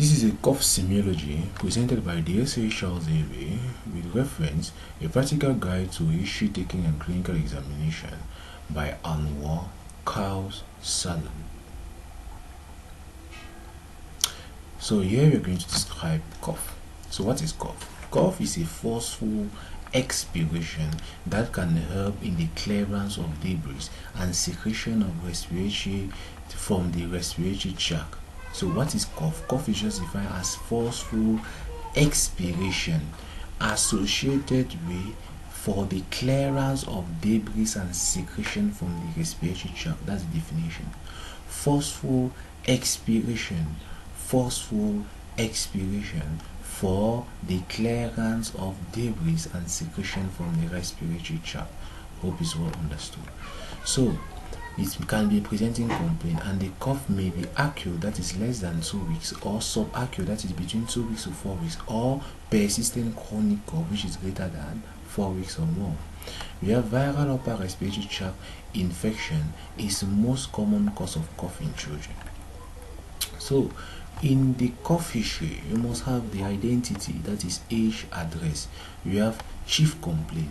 This is a cough semiology presented by Dassi SchrDbb with reference a practical guide to history taking and clinical examination by Anwar Qais Saadoon. So here we are going to describe cough. So what is cough? Cough is a forceful expiration that can help in the clearance of debris and secretion of respiratory from the respiratory tract. So what is cough? Cough is just defined as forceful expiration associated with for the clearance of debris and secretion from the respiratory tract. That's the definition. Forceful expiration for the clearance of debris and secretion from the respiratory tract. Hope is well understood. So it can be a presenting complaint, and the cough may be acute, that is less than 2 weeks, or subacute, that is between 2 weeks to 4 weeks, or persistent chronic cough, which is greater than 4 weeks or more. We have viral upper respiratory tract infection is the most common cause of cough in children. So in the cough history, you must have the identity, that is age, address. You have chief's complaint,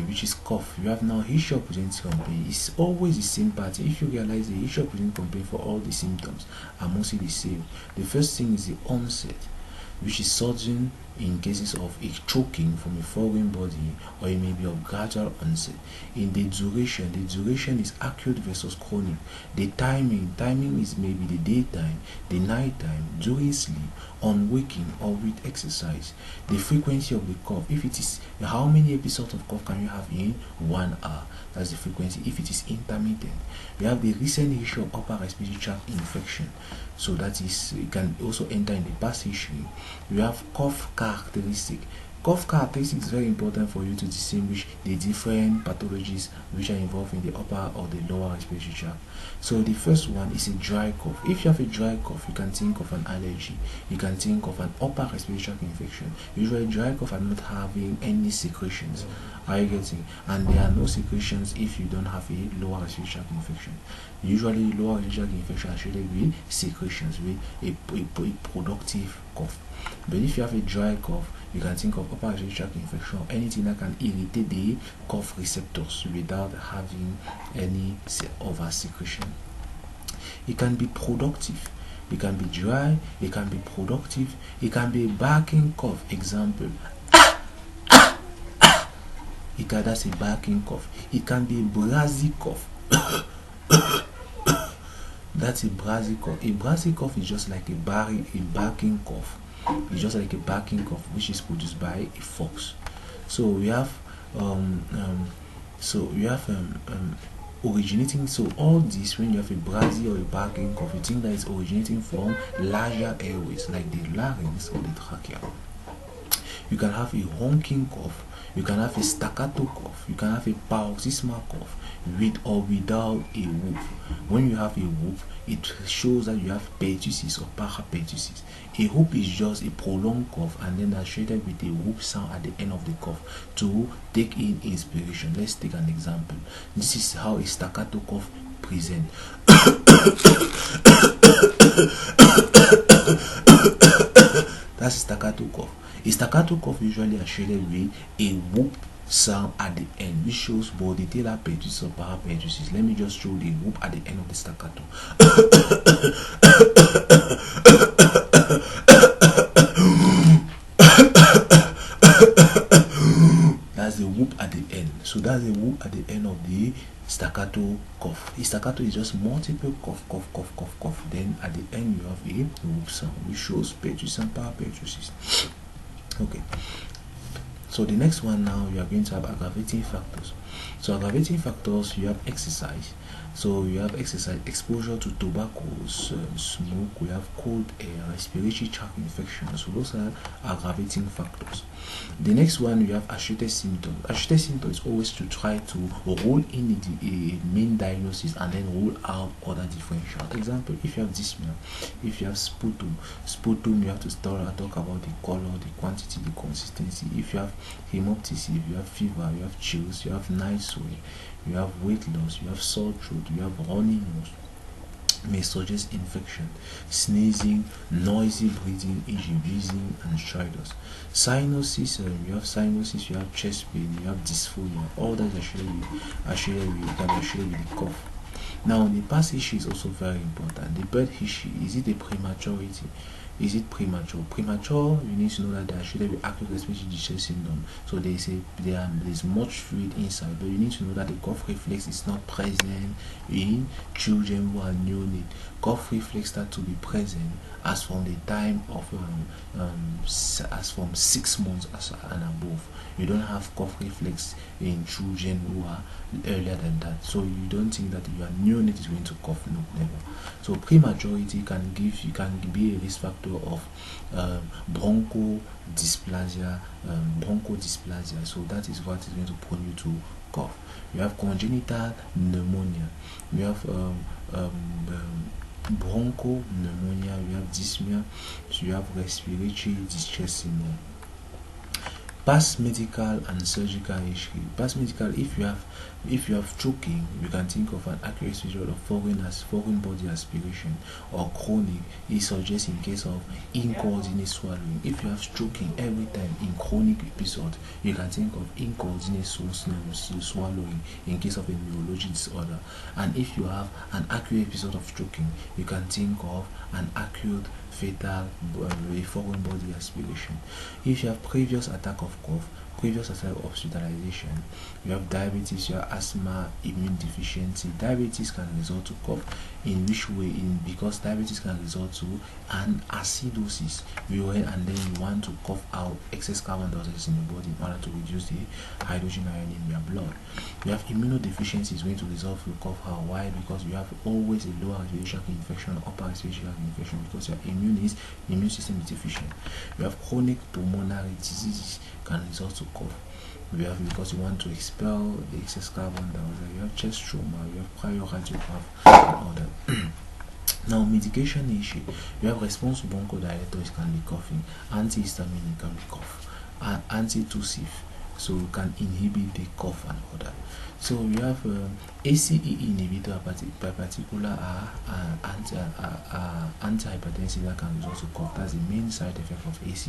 which is cough. You have now history of presenting complaint. It's always the same pattern. If you realize the history of presenting complaint for all the symptoms are mostly the same. The first thing is the onset, which is sudden in cases of a choking from a foreign body, or it may be of gradual onset. In the duration is acute versus chronic. The timing is maybe the daytime, the nighttime, during sleep, on waking, or with exercise. The frequency of the cough, if it is how many episodes of cough can you have in 1 hour, that's the frequency. If it is intermittent, we have the recent history of upper respiratory tract infection, so that is, it can also enter in the past history. We have cough characteristic. Cough characteristic is very important for you to distinguish the different pathologies which are involved in the upper or the lower respiratory tract. So the first one is a dry cough. If you have a dry cough, you can think of an allergy, you can think of an upper respiratory tract infection. Usually dry cough are not having any secretions. Are you getting? And there are no secretions if you don't have a lower respiratory tract infection. Usually lower respiratory tract infection are treated with secretions, with a productive cough. But if you have a dry cough, you can think of upper respiratory tract infection or anything that can irritate the cough receptors without having any over secretion. It can be productive, it can be dry, it can be productive, it can be a barking cough. Example, that's a barking cough. It can be a brassy cough. That's a brassy cough. A brassy cough is just like a barking cough. It's just like a barking cough, which is produced by a fox. So we have originating. So all this, when you have a brassy or a barking cough, you think that it's originating from larger airways like the larynx or the trachea. You can have a honking cough, you can have a staccato cough, you can have a paroxysmal cough with or without a whoop. When you have a whoop, it shows that you have pertussis or parapertussis. A whoop is just a prolonged cough and then associated with a whoop sound at the end of the cough to take in inspiration. Let's take an example. This is how a staccato cough presents. That's a staccato cough. A staccato cough usually associated with a whoop sound at the end, which shows both the talar pertussis or parapertussis. Let me just show the whoop at the end of the staccato. That's the whoop at the end. So that's the whoop at the end of the staccato cough. A staccato is just multiple cough. Then at the end you have a whoop sound, which shows pertussis and parapertussis. Okay. So the next one now, we are going to have aggravating factors. So aggravating factors, you have exercise. So you have exercise, exposure to tobacco, smoke, we have cold air, respiratory tract infections. So those are aggravating factors. The next one, you have associated symptoms. Associated symptoms is always to try to rule in a main diagnosis and then rule out other differentials. Example, if you have dyspnea, if you have sputum, you have to talk about the color, the quantity, the consistency. If you have hemoptysis, you have fever, you have chills, you have night sweat, you have weight loss, you have sore throat, you have runny nose, may suggest infection, sneezing, noisy breathing, e.g. wheezing, and stridors. Cyanosis, you have cyanosis, you have chest pain, you have dysphonia. All that can be associated with the cough. Now, the past history is also very important. The birth history, is it a prematurity? Is it premature? Premature, you need to know that they are associated with acute respiratory distress syndrome. So there's much fluid inside, but you need to know that the cough reflex is not present in children who are neonate. Cough reflex start to be present as from the time of as from 6 months and above. You don't have cough reflex in children who are earlier than that. So you don't think that your neonate is going to cough. No, never. So prematurity can be a risk factor of bronchodysplasia. So that is what is going to prone you to cough. You have congenital pneumonia. You have bronchopneumonia. You have dyspnea. So you have respiratory distress syndrome. Past medical and surgical history. Past medical, if you have choking, you can think of an accurate visual of foreign body aspiration, or chronic, it suggests in case of incoordinate swallowing. If you have choking every time in chronic episode, you can think of incoordinate swallowing in case of a neurologic disorder. And if you have an acute episode of choking, you can think of an acute fatal foreign body aspiration. If you have previous attack of cough, previous attack of hospitalization, you have diabetes, you have asthma, immune deficiency. Diabetes can result to cough. In which way? Because diabetes can result to an acidosis, and then you want to cough out excess carbon dioxide in your body in order to reduce the hydrogen ion in your blood. You have immunodeficiency is going to result to cough out. Why? Because you have always a lower respiratory infection, upper respiratory infection, because your immune system is deficient. You have chronic pulmonary diseases can result to cough. You have because you want to expel the excess carbon dioxide. You have chest trauma, you have prior radiograph, and all that. Now, medication issue. You have response to bronchodilators can be coughing, antihistaminic can be cough, antitussive, so can inhibit the cough and all that. So you have ACE inhibitor, by particular, antihypertensive that can result to cough. That's the main side effect of ACE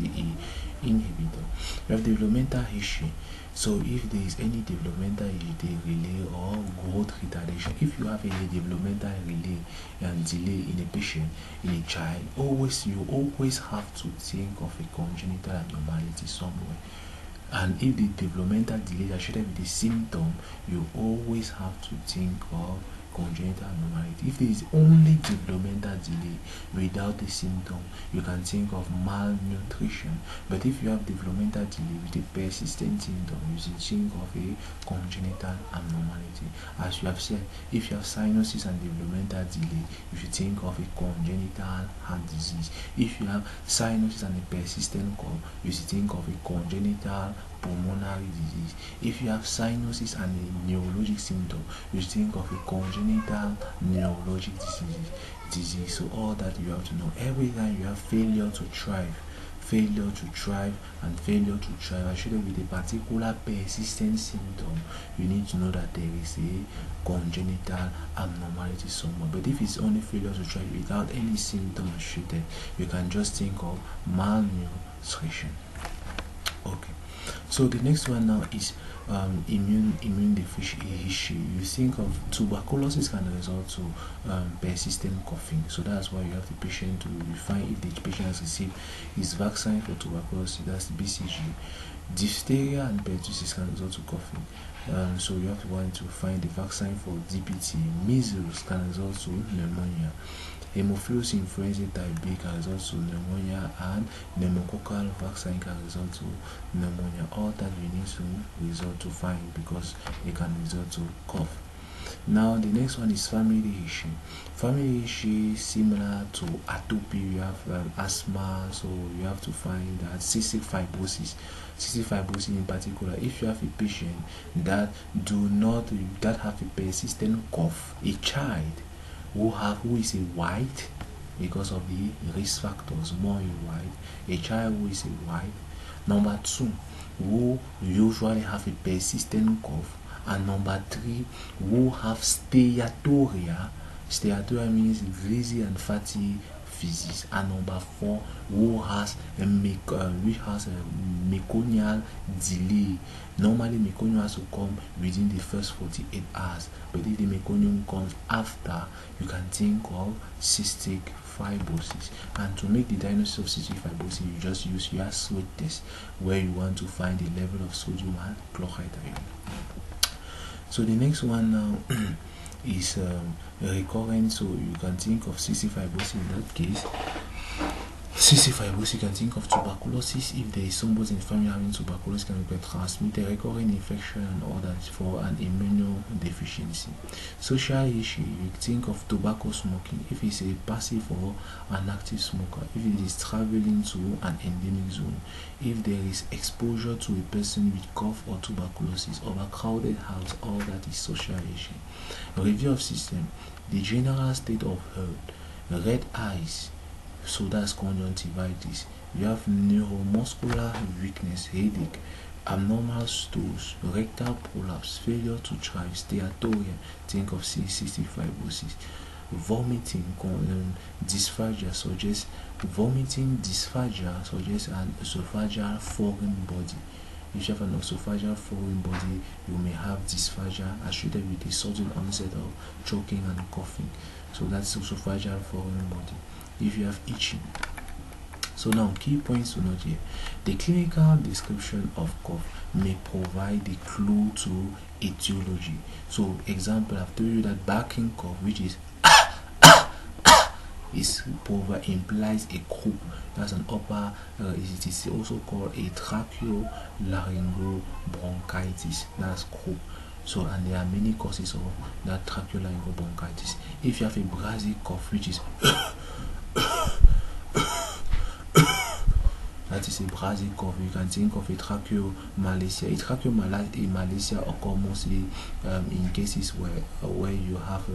inhibitor. You have developmental history. So if there is any developmental delay or growth retardation, if you have any developmental delay in a patient, in a child, you always have to think of a congenital abnormality somewhere. And if the developmental delay is associated with the symptom, you always have to think of congenital abnormality. If there is only developmental delay without the symptom, you can think of malnutrition. But if you have developmental delay with a persistent symptom, you should think of a congenital abnormality. As you have said, if you have cyanosis and developmental delay, you should think of a congenital heart disease. If you have cyanosis and a persistent cough, you should think of a congenital pulmonary disease. If you have cyanosis and a neurologic symptom, you think of a congenital neurologic disease. So all that you have to know. Every time you have failure to thrive, and failure to thrive associated with a particular persistent symptom, you need to know that there is a congenital abnormality somewhere. But if it's only failure to thrive without any symptom associated, you can just think of malnutrition. Okay. So the next one now is immune deficiency. You think of tuberculosis can result to persistent coughing. So that's why you have the patient to define if the patient has received his vaccine for tuberculosis, that's the BCG. Diphtheria and pertussis can result to coughing. So you have to want to find the vaccine for DPT. Measles can result to pneumonia. Haemophilus influenzae type B can result to pneumonia, and pneumococcal vaccine can result to pneumonia. All that we need to result to find because it can result to cough. Now the next one is family history. Family history similar to atopy. You have asthma, so you have to find that cystic fibrosis. Cystic fibrosis in particular, if you have a patient that have a persistent cough, a child who is a white, because of the risk factors, more in white, a child who is a white. Number 2, who usually have a persistent cough, and number 3, who have steatorrhea. Steatorrhea means greasy and fatty feces. And number 4, which has a meconial delay. Normally meconium has to come within the first 48 hours, but if the meconium comes after, you can think of cystic fibrosis. And to make the diagnosis of cystic fibrosis, you just use your sweat test, where you want to find the level of sodium and chloride ion. So the next one now is recurrent. So you can think of cystic fibrosis in that case. Cystic fibrosis, you can think of tuberculosis. If there is somebody in the family having tuberculosis, can be transmitted, recurrent infection and all that for an immunodeficiency. Social issue, you think of tobacco smoking, if it's a passive or an active smoker, if it is traveling to an endemic zone, if there is exposure to a person with cough or tuberculosis, overcrowded house, all that is social issue. Review of system, the general state of health, red eyes, so that's conjunctivitis. You have neuromuscular weakness, headache, abnormal stools, rectal prolapse, failure to thrive, steatorrhea, think of cystic fibrosis. Vomiting, dysphagia suggests an esophageal foreign body. If you have an esophageal foreign body, you may have dysphagia associated with a sudden onset of choking and coughing. So that's esophageal foreign body. If you have itching. So now, key points to note here. The clinical description of cough may provide a clue to etiology. So example, I've told you that barking cough, which is implies a croup. That's an upper, it is also called a tracheolaryngobronchitis. That's croup. So, and there are many causes of that tracheolaryngobronchitis. If you have a Brazil cough, which is that is a Brazil cough, you can think of a tracheomalacia. A tracheomalacia occurs mostly in cases where you have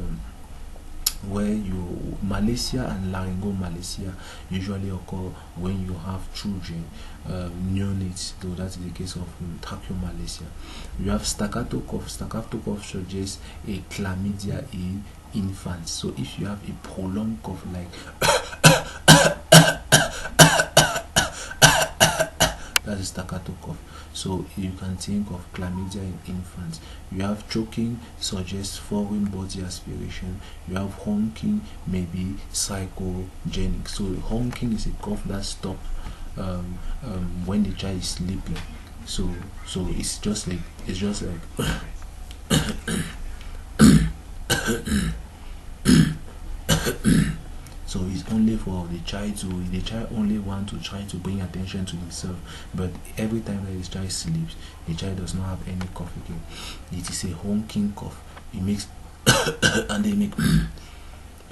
malacia and laryngomalacia usually occur when you have children, neonates, though that is the case of tracheomalacia. You have staccato cough. Staccato cough suggests a chlamydia in infants. So if you have a prolonged cough like that's a staccato cough. So you can think of chlamydia in infants. You have choking, suggests foreign body aspiration. You have honking, maybe psychogenic. So honking is a cough that stops when the child is sleeping. So it's just like so it's only for the child only want to try to bring attention to himself, but every time that the child sleeps, the child does not have any cough again. It is a honking cough. It makes and they make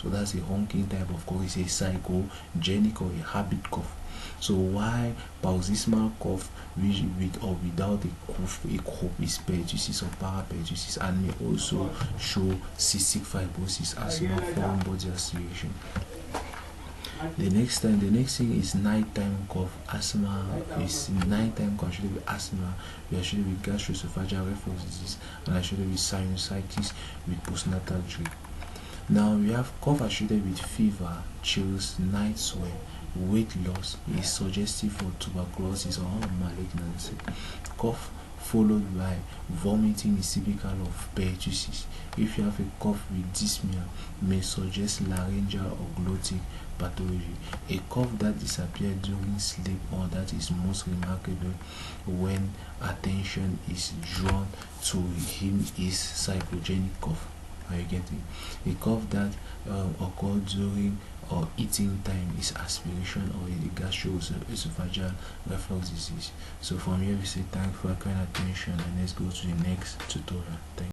so that's a honking type of cough. It's a psychogenic or a habit cough. So why paroxysmal cough with or without a cough is pertussis or parapertussis, and may also show cystic fibrosis, asthma, foreign body aspiration. The next thing is nighttime cough. Asthma is nighttime cough associated with asthma, associated with gastroesophageal reflux disease, and associated with sinusitis with postnatal drip. Now we have cough associated with fever, chills, night sweat, weight loss is suggestive for tuberculosis or malignancy. Cough followed by vomiting is typical of pertussis. If you have a cough with dyspnea, may suggest laryngeal or glottic pathology. A cough that disappears during sleep or that is most remarkable when attention is drawn to him is psychogenic cough. Are you getting? A cough that occurs during or eating time is aspiration or a gastroesophageal reflux disease. So from here we say thanks for your kind attention, and let's go to the next tutorial. Thank you.